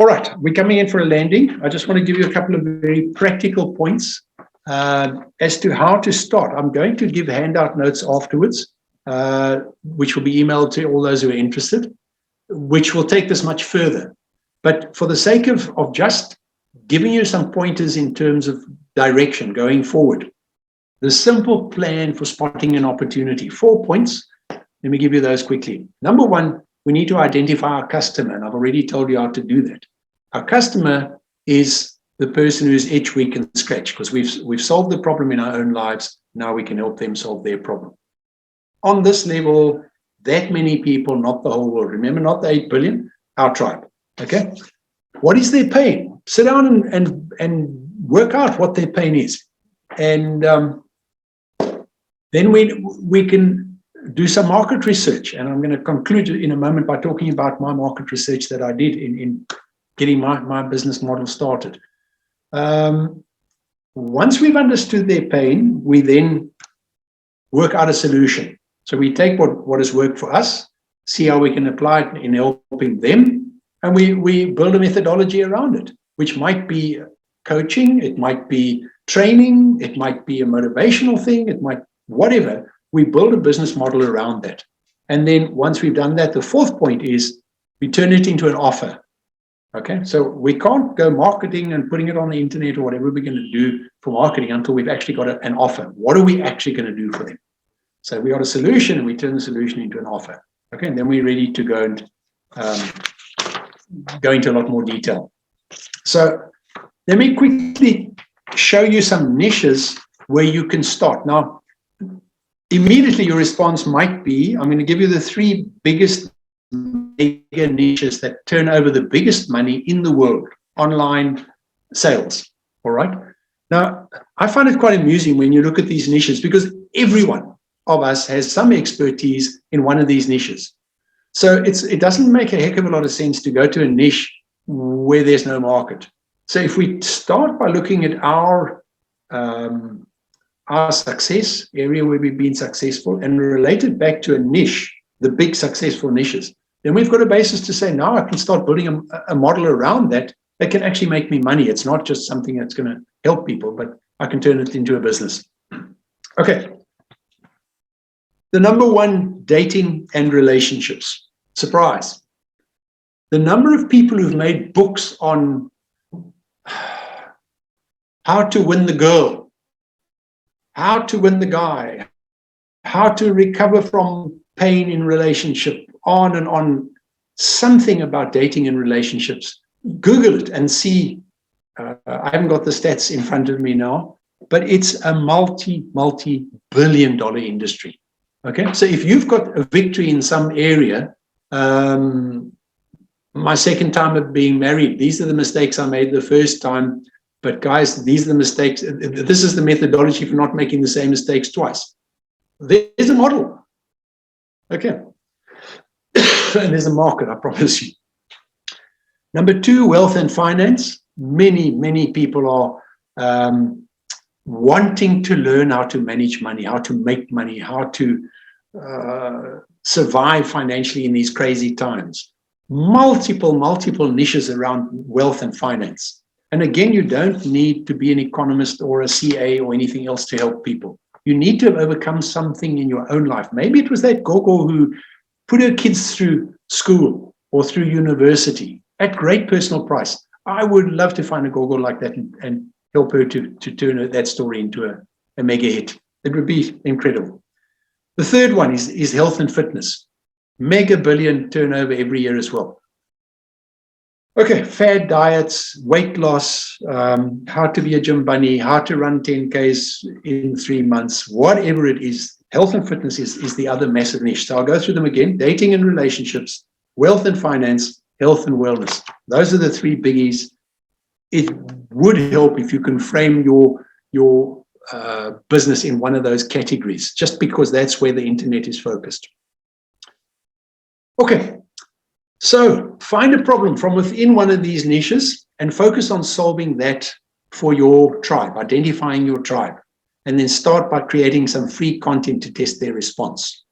All right, we're coming in for a landing. I just want to give you a couple of very practical points as to how to start. I'm going to give handout notes afterwards, which will be emailed to all those who are interested, which will take this much further. But for the sake of just giving you some pointers in terms of direction going forward, the simple plan for spotting an opportunity, 4 points. Let me give you those quickly. Number one, we need to identify our customer, and I've already told you how to do that. Our customer is the person who's itch we can scratch, because we've solved the problem in our own lives. Now we can help them solve their problem. On this level, that many people, not the whole world. Remember, not the 8 billion, our tribe. Okay? What is their pain? Sit down and work out what their pain is. And then we can do some market research. And I'm going to conclude in a moment by talking about my market research that I did in getting my business model started. Once we've understood their pain, we then work out a solution. So we take what has worked for us, see how we can apply it in helping them, and we build a methodology around it, which might be coaching, it might be training, it might be a motivational thing, it might, whatever. We build a business model around that. And then once we've done that, the fourth point is we turn it into an offer. Okay, so we can't go marketing and putting it on the internet or whatever we're going to do for marketing until we've actually got an offer. What are we actually going to do for them? So we got a solution and we turn the solution into an offer. Okay, and then we're ready to go and go into a lot more detail. So let me quickly show you some niches where you can start. Now, immediately your response might be, I'm going to give you the 3 biggest mega niches that turn over the biggest money in the world, online sales. All right. Now, I find it quite amusing when you look at these niches, because everyone of us has some expertise in one of these niches. So it doesn't make a heck of a lot of sense to go to a niche where there's no market. So if we start by looking at our success area where we've been successful and relate it back to a niche, the big successful niches, then we've got a basis to say, now I can start building a model around that can actually make me money. It's not just something that's going to help people, but I can turn it into a business. Okay. The number one, dating and relationships. Surprise. The number of people who've made books on how to win the girl, how to win the guy, how to recover from pain in relationship, on and on, something about dating and relationships. Google it and see. I haven't got the stats in front of me now, but it's a multi-billion dollar industry. Okay, so if you've got a victory in some area, my second time of being married, these are the mistakes I made the first time. But guys, these are the mistakes. This is the methodology for not making the same mistakes twice. There's a model. Okay. And there's a market, I promise you. Number 2, wealth and finance. Many people are wanting to learn how to manage money, how to make money, how to survive financially in these crazy times. Multiple niches around wealth and finance. And again, you don't need to be an economist or a CA or anything else to help people. You need to have overcome something in your own life. Maybe it was that gogo who put her kids through school or through university at great personal price. I would love to find a gogo like that and help her to turn that story into a mega hit. It would be incredible. The third one is health and fitness. Mega billion turnover every year as well. Okay, fad diets, weight loss, how to be a gym bunny, how to run 10Ks in 3 months, whatever it is. Health and fitness is the other massive niche. So I'll go through them again. Dating and relationships, wealth and finance, health and wellness. Those are the 3 biggies. It would help if you can frame your business in one of those categories, just because that's where the internet is focused. Okay, so find a problem from within one of these niches and focus on solving that for your tribe, identifying your tribe, and then start by creating some free content to test their response.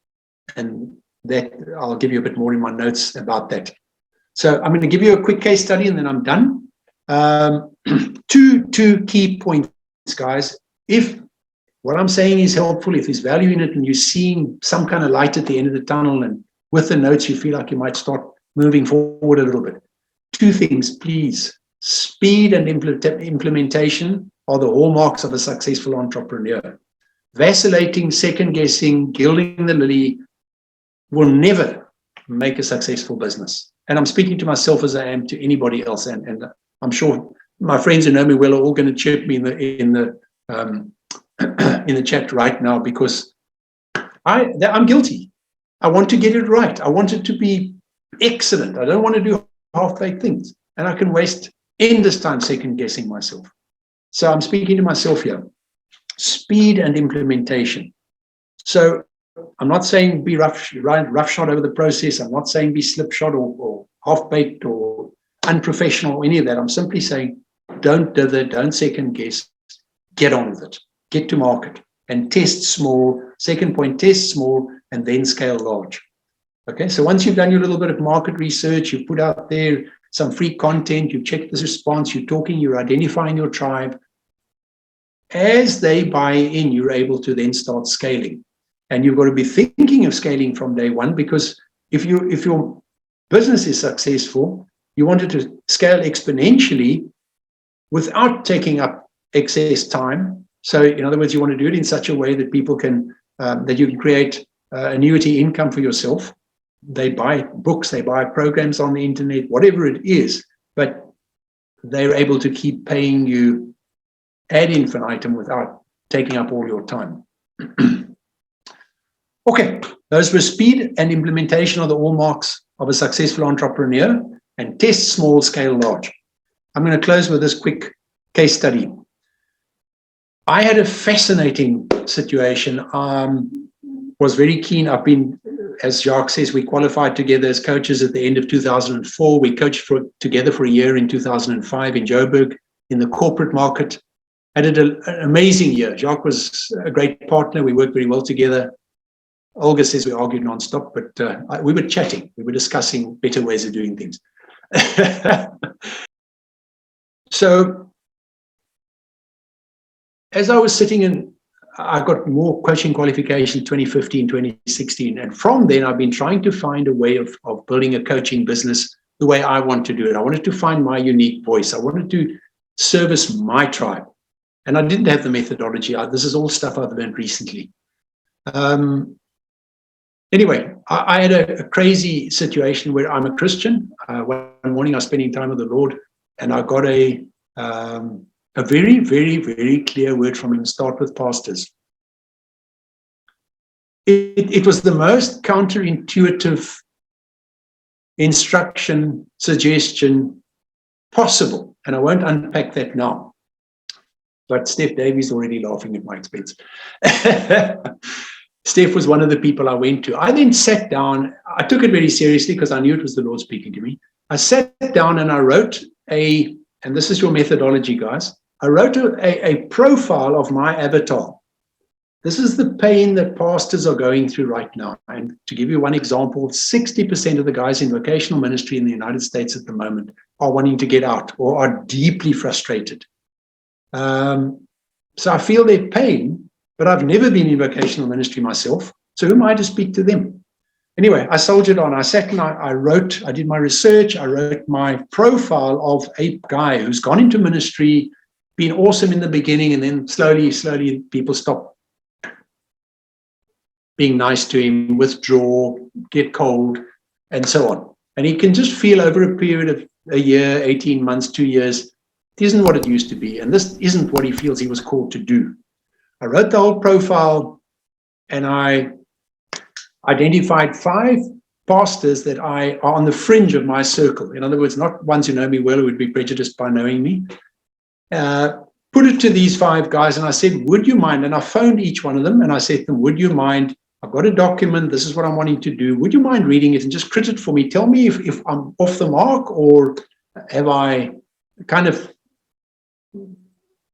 And that I'll give you a bit more in my notes about that. So I'm going to give you a quick case study and then I'm done. Two key points, guys. If what I'm saying is helpful, if there's value in it and you're seeing some kind of light at the end of the tunnel, and with the notes you feel like you might start moving forward a little bit. Two things, please. Speed and implementation are the hallmarks of a successful entrepreneur. Vacillating, second guessing, gilding the lily will never make a successful business. And I'm speaking to myself as I am to anybody else. And I'm sure my friends who know me well are all going to chirp me in the chat right now, because I'm guilty. I want to get it right. I want it to be excellent. I don't want to do half-baked things. And I can waste endless time second guessing myself. So I'm speaking to myself here. Speed and implementation. So I'm not saying be roughshod over the process. I'm not saying be slipshod or half-baked or unprofessional or any of that. I'm simply saying don't dither, don't second guess. Get on with it. Get to market and test small. Second point, test small and then scale large. Okay, so once you've done your little bit of market research, you've put out there some free content, you've checked the response, you're talking, you're identifying your tribe. As they buy in, you're able to then start scaling. And you've got to be thinking of scaling from day one, because if your business is successful, you want it to scale exponentially without taking up excess time. So in other words, you want to do it in such a way that people can, that you can create annuity income for yourself. They buy books, they buy programs on the internet, whatever it is, but they're able to keep paying you ad infinitum without taking up all your time. Okay, those were speed and implementation of the hallmarks of a successful entrepreneur, and test small, scale large. I'm going to close with this quick case study. I had a fascinating situation. Was very keen. I've been, as Jacques says, we qualified together as coaches at the end of 2004. We coached together for a year in 2005 in Joburg in the corporate market. I did an amazing year. Jacques was a great partner. We worked very well together. Olga says we argued nonstop, but we were chatting. We were discussing better ways of doing things. So as I was sitting in, I got more coaching qualification 2015, 2016. And from then, I've been trying to find a way of building a coaching business the way I want to do it. I wanted to find my unique voice. I wanted to service my tribe. And I didn't have the methodology. This is all stuff I've learned recently. Anyway, I had a crazy situation where I'm a Christian. One morning I was spending time with the Lord, and I got a very, very, very clear word from him: start with pastors. It was the most counterintuitive instruction, suggestion possible. And I won't unpack that now. But Steph Davies already laughing at my expense. Steph was one of the people I went to. I then sat down. I took it very seriously because I knew it was the Lord speaking to me. I sat down and I wrote and this is your methodology, guys. I wrote a profile of my avatar. This is the pain that pastors are going through right now. And to give you one example, 60% of the guys in vocational ministry in the United States at the moment are wanting to get out or are deeply frustrated. So I feel their pain, but I've never been in vocational ministry myself. So who am I to speak to them? Anyway, I soldiered on. I sat and I did my research. I wrote my profile of a guy who's gone into ministry, been awesome in the beginning, and then slowly people stop being nice to him, withdraw, get cold, and so on. And he can just feel over a period of a year, 18 months, 2 years, it isn't what it used to be. And this isn't what he feels he was called to do. I wrote the whole profile, and I identified 5 pastors that are on the fringe of my circle. In other words, not ones who know me well who would be prejudiced by knowing me. Put it to these 5 guys, and I said, would you mind? And I phoned each one of them, and I said to them, would you mind? I've got a document. This is what I'm wanting to do. Would you mind reading it and just crit it for me? Tell me if I'm off the mark, or have I kind of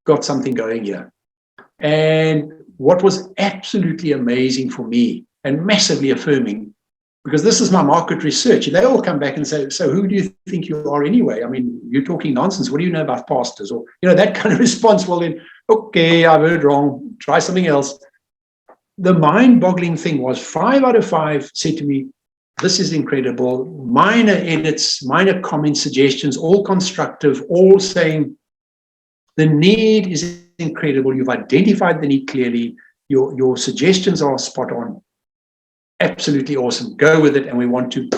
got something going here? And what was absolutely amazing for me and massively affirming because this is my market research. They all come back and say, so who do you think you are anyway? I mean, you're talking nonsense. What do you know about pastors? Or, that kind of response. Well, then, okay, I've heard wrong. Try something else. The mind-boggling thing was 5 out of 5 said to me, this is incredible. Minor edits, minor comments, suggestions, all constructive, all saying the need is incredible. You've identified the need clearly. Your suggestions are spot on. Absolutely awesome. Go with it, and we want to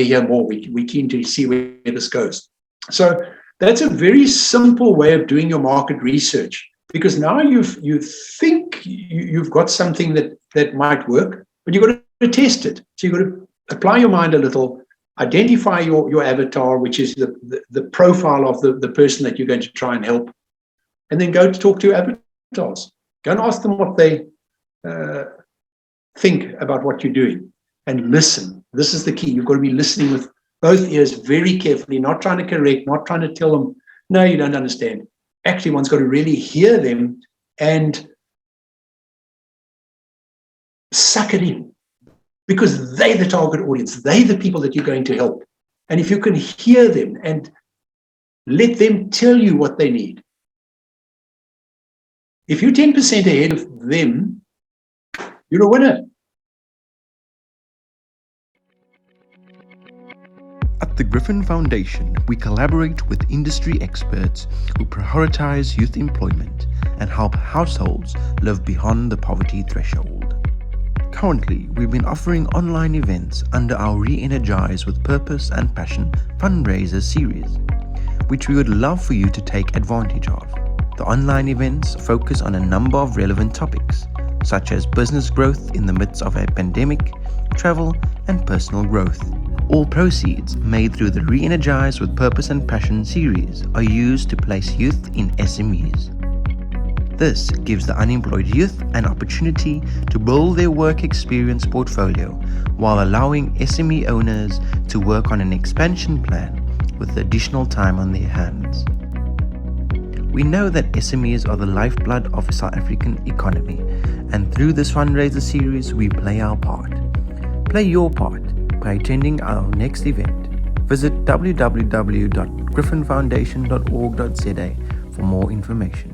hear more. We're keen to see where this goes. So that's a very simple way of doing your market research, because now you think you've got something that might work, but you've got to test it. So you've got to apply your mind a little, identify your avatar, which is the profile of the person that you're going to try and help, and then go to talk to your avatars. Go and ask them what they think about what you're doing, and listen. This is the key. You've got to be listening with both ears very carefully, not trying to correct, not trying to tell them, no, you don't understand. Actually, one's got to really hear them and suck it in, because they're the target audience. They're the people that you're going to help. And if you can hear them and let them tell you what they need, if you're 10% ahead of them, you're a winner. At the Griffin Foundation, we collaborate with industry experts who prioritize youth employment and help households live beyond the poverty threshold. Currently, we've been offering online events under our Re-Energize with Purpose and Passion fundraiser series, which we would love for you to take advantage of. The online events focus on a number of relevant topics, such as business growth in the midst of a pandemic, travel, and personal growth. All proceeds made through the Re-Energize with Purpose and Passion series are used to place youth in SMEs. This gives the unemployed youth an opportunity to build their work experience portfolio while allowing SME owners to work on an expansion plan with additional time on their hands. We know that SMEs are the lifeblood of the South African economy, and through this fundraiser series, we play our part. Play your part by attending our next event. Visit www.griffinfoundation.org.za for more information.